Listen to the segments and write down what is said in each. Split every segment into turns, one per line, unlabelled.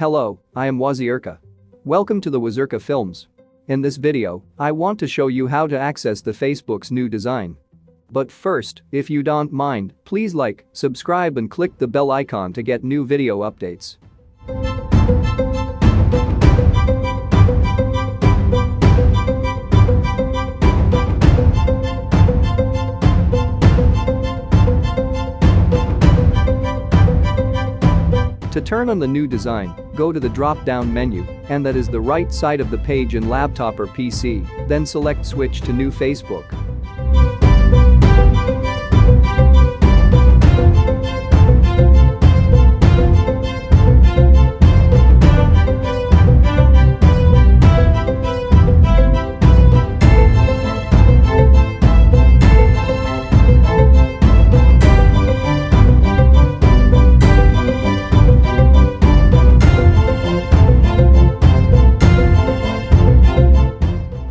Hello, I am Waziirka. Welcome to the Waziirka Films. In this video, I want to show you how to access the Facebook's new design. But first, if you don't mind, please like, subscribe and click the bell icon to get new video updates. To turn on the new design, go to the drop-down menu, and that is the right side of the page in laptop or PC, then select Switch to New Facebook.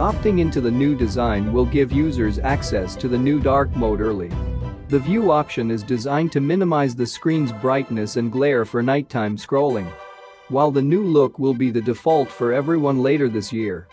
Opting into the new design will give users access to the new dark mode early. The view option is designed to minimize the screen's brightness and glare for nighttime scrolling. While the new look will be the default for everyone later this year.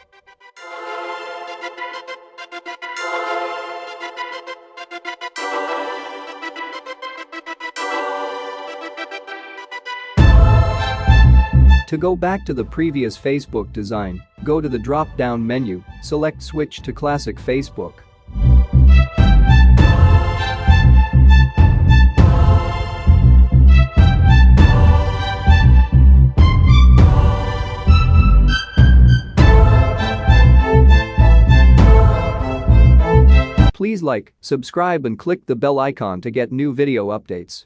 To go back to the previous Facebook design, go to the drop-down menu, select Switch to Classic Facebook. Please like, subscribe and click the bell icon to get new video updates.